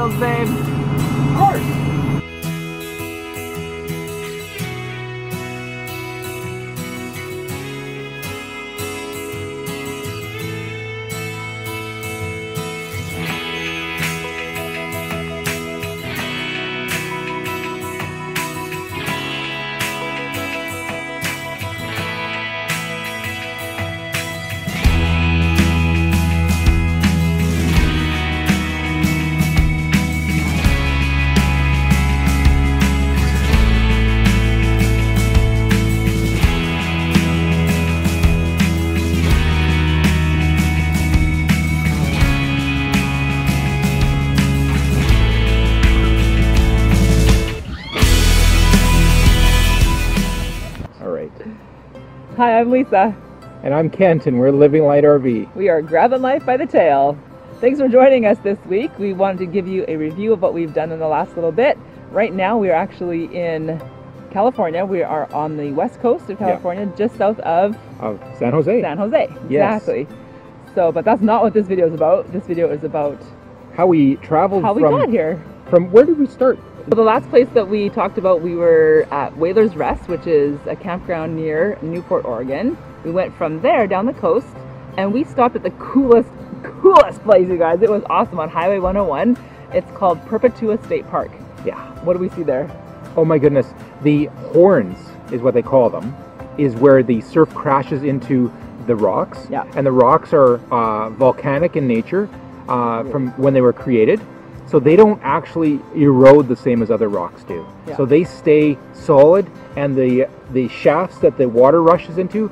fields, babe. Of course. Hi, I'm Lisa. And I'm Kent, and we're Living Light RV. We are grabbing life by the tail. Thanks for joining us this week. We wanted to give you a review of what we've done in the last little bit. Right now, we are actually in California. We are on the west coast of California, just south of San Jose. San Jose, yes. Exactly. So, but that's not what this video is about. This video is about how we traveled we got here. From where did we start? So the last place that we talked about, we were at Whaler's Rest, which is a campground near Newport, Oregon. We went from there down the coast, and we stopped at the coolest place, you guys. It was awesome on Highway 101. It's called Perpetua State Park. Yeah. What do we see there? Oh my goodness. The horns is what they call them, is where the surf crashes into the rocks. Yeah. And the rocks are volcanic in nature from when they were created. So they don't actually erode the same as other rocks do. Yeah. So they stay solid, and the shafts that the water rushes into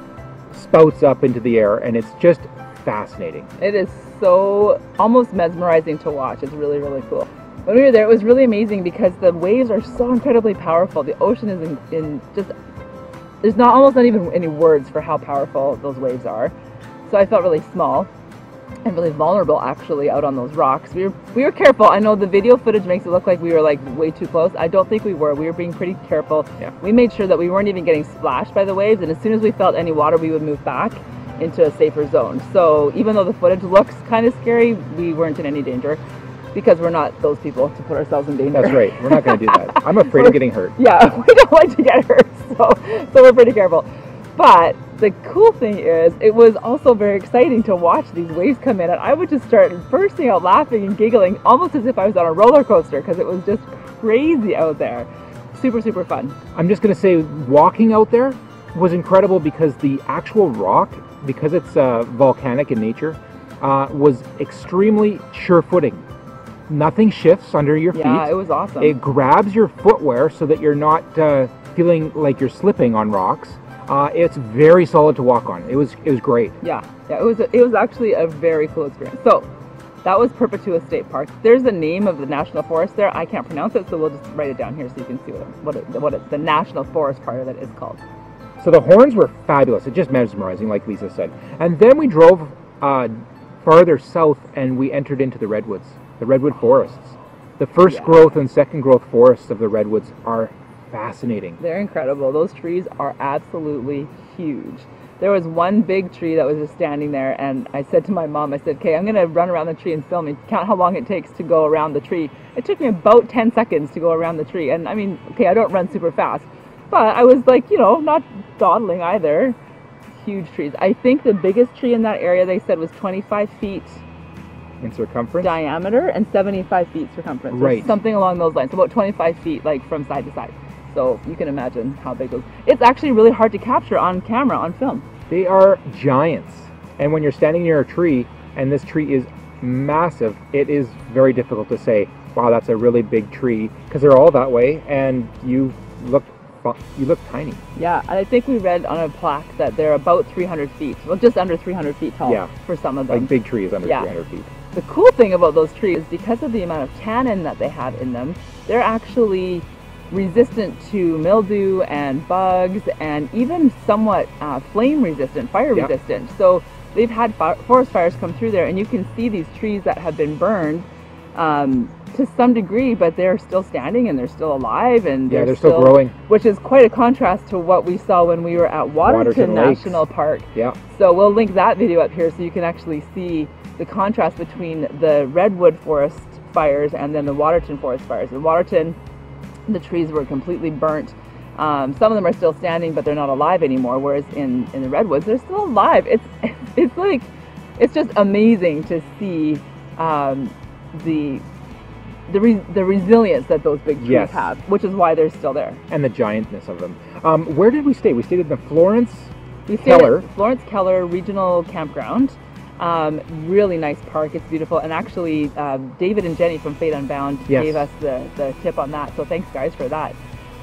spouts up into the air, and it's just fascinating. It is so almost mesmerizing to watch. It's really, really cool. When we were there, it was really amazing because the waves are so incredibly powerful. The ocean is in just, there's almost not even any words for how powerful those waves are. So I felt really small and really vulnerable actually out on those rocks. We were careful. I know the video footage makes it look like we were like way too close. I don't think we were. We were being pretty careful. Yeah. We made sure that we weren't even getting splashed by the waves, and as soon as we felt any water, we would move back into a safer zone. So even though the footage looks kind of scary, we weren't in any danger because we're not those people to put ourselves in danger. That's right. We're not going to do that. I'm afraid of getting hurt. Yeah, we don't like to get hurt, so we're pretty careful. But the cool thing is, it was also very exciting to watch these waves come in, and I would just start bursting out laughing and giggling, almost as if I was on a roller coaster, because it was just crazy out there. Super, super fun. I'm just going to say, walking out there was incredible because the actual rock, because it's volcanic in nature, was extremely sure-footing. Nothing shifts under your feet. Yeah, it was awesome. It grabs your footwear so that you're not feeling like you're slipping on rocks. It's very solid to walk on. It was great. Yeah, it was actually a very cool experience. So that was Perpetua State Park. There's the name of the national forest there. I can't pronounce it, so we'll just write it down here so you can see what the national forest part of it is called. So the horns were fabulous. It's just mesmerizing, like Lisa said. And then we drove farther south, and we entered into the Redwoods, the Redwood Forests. The first growth and second growth forests of the Redwoods are fascinating. They're incredible. Those trees are absolutely huge. There was one big tree that was just standing there, and I said to my mom, I said, okay, I'm going to run around the tree and film and count how long it takes to go around the tree. It took me about 10 seconds to go around the tree, and I mean, okay, I don't run super fast, but I was like, you know, not dawdling either. Huge trees. I think the biggest tree in that area, they said, was 25 feet in circumference, diameter, and 75 feet circumference. Right. Or something along those lines, about 25 feet, like from side to side. So you can imagine how big those. It's actually really hard to capture on camera, on film. They are giants. And when you're standing near a tree, and this tree is massive, it is very difficult to say, wow, that's a really big tree, because they're all that way, and you look tiny. Yeah, and I think we read on a plaque that they're about 300 feet, well, just under 300 feet tall for some of them. Like big trees under 300 feet. The cool thing about those trees, because of the amount of tannin that they have in them, they're actually resistant to mildew and bugs, and even somewhat flame resistant, fire resistant. So they've had forest fires come through there, and you can see these trees that have been burned to some degree, but they're still standing and they're still alive, and they're still growing, which is quite a contrast to what we saw when we were at Waterton National Park. Yeah. So we'll link that video up here so you can actually see the contrast between the redwood forest fires and then the Waterton forest fires. In Waterton, the trees were completely burnt. Some of them are still standing, but they're not alive anymore. Whereas in the redwoods, they're still alive. It's like, it's just amazing to see the resilience that those big trees have, which is why they're still there. And the giantness of them. Where did we stay? We stayed at the Florence Keller Regional Campground. Really nice park. It's beautiful. And actually, David and Jenny from Fate Unbound gave us the tip on that. So thanks, guys, for that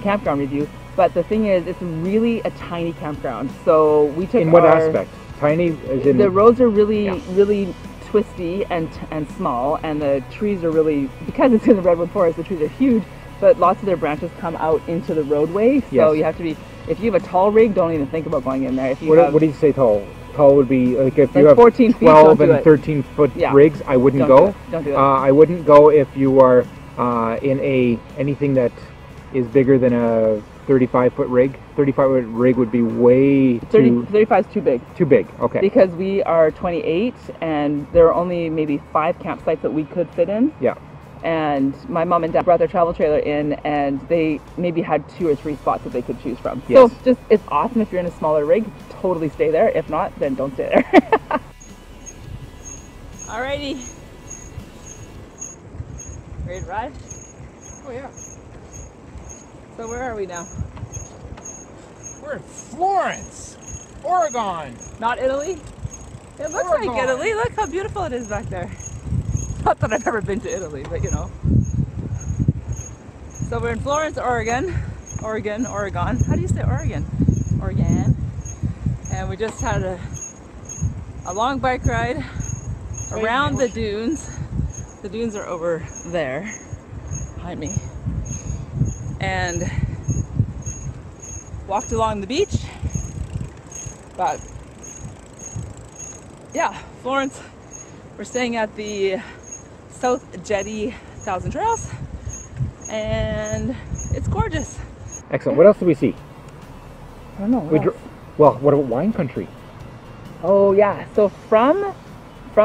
campground review. But the thing is, it's really a tiny campground. So we took in what aspect? Tiny as in the roads are really twisty and small, and the trees are really, because it's in the Redwood Forest, the trees are huge, but lots of their branches come out into the roadway. So you have to be, if you have a tall rig, don't even think about going in there. If you what do you say tall? Tall would be like if you have 14 feet, 12 and 13 foot rigs, I wouldn't go. Don't do it. I wouldn't go if you are in anything that is bigger than a 35-foot rig. 35-foot rig would be way 35 is too big. Too big, okay. Because we are 28 and there are only maybe 5 campsites that we could fit in. Yeah. And my mom and dad brought their travel trailer in, and they maybe had 2 or 3 spots that they could choose from. Yes. So it's awesome if you're in a smaller rig. Totally stay there. If not, then don't stay there. Alrighty. Ready to ride? Oh yeah. So where are we now? We're in Florence, Oregon. Not Italy? It looks Oregon. like Italy. Look how beautiful it is back there. Not that I've ever been to Italy, but you know. So we're in Florence, Oregon. Oregon. How do you say Oregon? Oregon. And we just had a long bike ride around the dunes. The dunes are over there behind me. And walked along the beach. But yeah, Florence. We're staying at the South Jetty Thousand Trails, and it's gorgeous. Excellent. What else do we see? I don't know. Well, what about wine country? Oh yeah. So from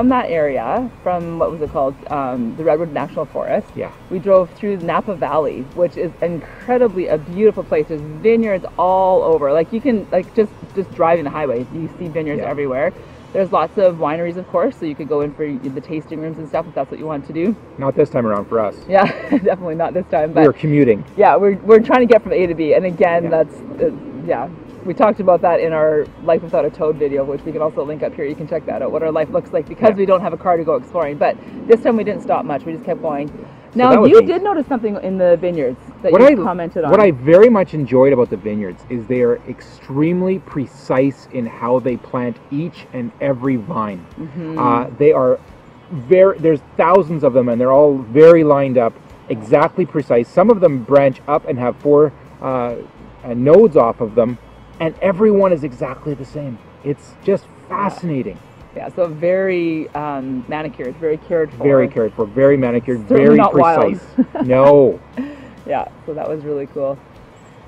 that area, from what was it called, the Redwood National Forest. Yeah. We drove through Napa Valley, which is incredibly a beautiful place. There's vineyards all over. Like you can just driving the highway, you see vineyards everywhere. There's lots of wineries, of course, so you could go in for the tasting rooms and stuff if that's what you want to do. Not this time around for us. Yeah, definitely not this time. But we were commuting. Yeah, we're trying to get from A to B, and again, that's we talked about that in our Life Without a Toad video, which we can also link up here. You can check that out, what our life looks like, because we don't have a car to go exploring. But this time we didn't stop much. We just kept going. Now, you did notice something in the vineyards that you commented on. What I very much enjoyed about the vineyards is they are extremely precise in how they plant each and every vine. Mm-hmm. They are there's thousands of them, and they're all very lined up, exactly precise. Some of them branch up and have 4 nodes off of them, and everyone is exactly the same. It's just fascinating. Yeah, so very manicured, very cared for. Very cared for, very manicured, Certainly very not precise. Wild. No. Yeah, so that was really cool.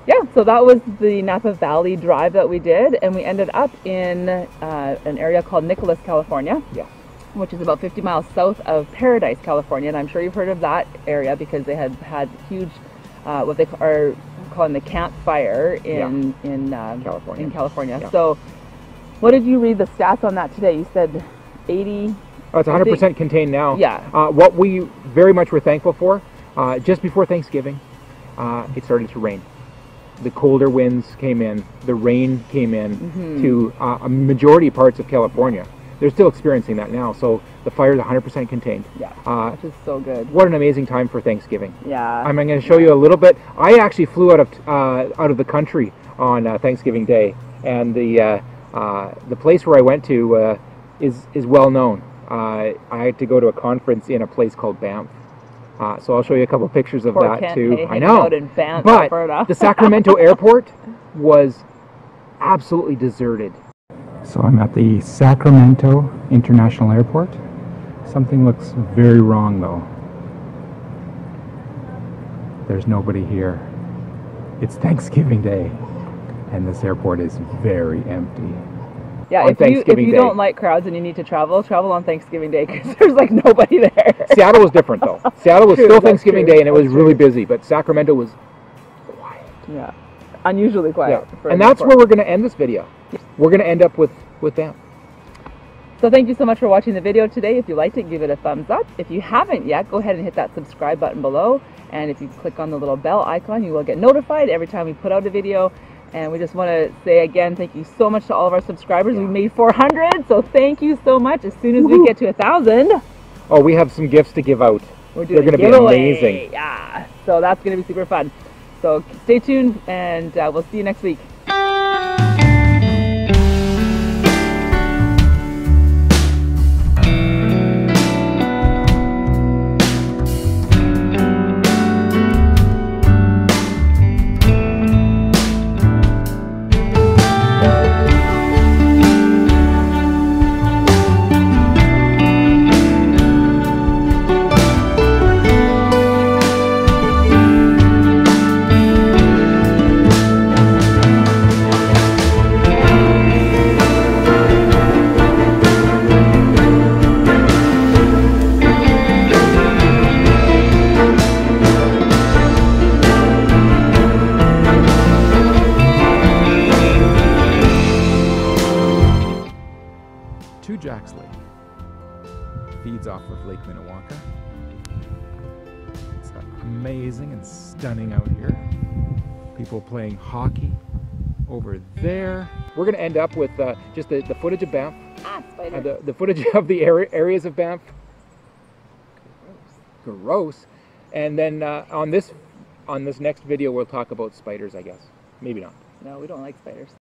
Yeah, so that was the Napa Valley drive that we did, and we ended up in an area called Nicholas, California. Yeah. Which is about 50 miles south of Paradise, California, and I'm sure you've heard of that area because they had huge, what they are calling the campfire in California. Yeah. So, what did you read the stats on that today? You said 80. Oh, it's 100% contained now. Yeah. What we very much were thankful for, just before Thanksgiving, it started to rain. The colder winds came in, the rain came in to a majority of parts of California. They're still experiencing that now, so the fire is 100% contained. Yeah, which is so good. What an amazing time for Thanksgiving. Yeah. I'm going to show you a little bit. I actually flew out of the country on Thanksgiving Day, and the place where I went to is well known. I had to go to a conference in a place called Banff. So I'll show you a couple pictures of that too. I know. Banff, but Alberta. the Sacramento airport was absolutely deserted. So I'm at the Sacramento International Airport. Something looks very wrong though. There's nobody here. It's Thanksgiving Day, and this airport is very empty. Yeah, on if Thanksgiving you Day. don't like crowds and you need to travel on Thanksgiving Day because there's like nobody there. Seattle was different though. Seattle was True, still that's Thanksgiving true, Day and it was that's really true. busy, but Sacramento was quiet. Yeah, unusually quiet. Yeah. And that's where we're going to end this video. We're going to end up with Banff. So thank you so much for watching the video today. If you liked it, give it a thumbs up. If you haven't yet, go ahead and hit that subscribe button below. And if you click on the little bell icon, you will get notified every time we put out a video. And we just want to say again, thank you so much to all of our subscribers. We made 400, so thank you so much. As soon as we get to 1,000, oh, we have some gifts to give out. We're doing They're going to be amazing. Yeah, so that's going to be super fun. So stay tuned, and we'll see you next week. Two Jacks Lake feeds off of Lake Minnewanka. It's amazing and stunning out here. People playing hockey over there. We're going to end up with just the footage of Banff, Spider. the footage of the areas of Banff. Gross. And then on this next video, we'll talk about spiders, I guess. Maybe not. No, we don't like spiders.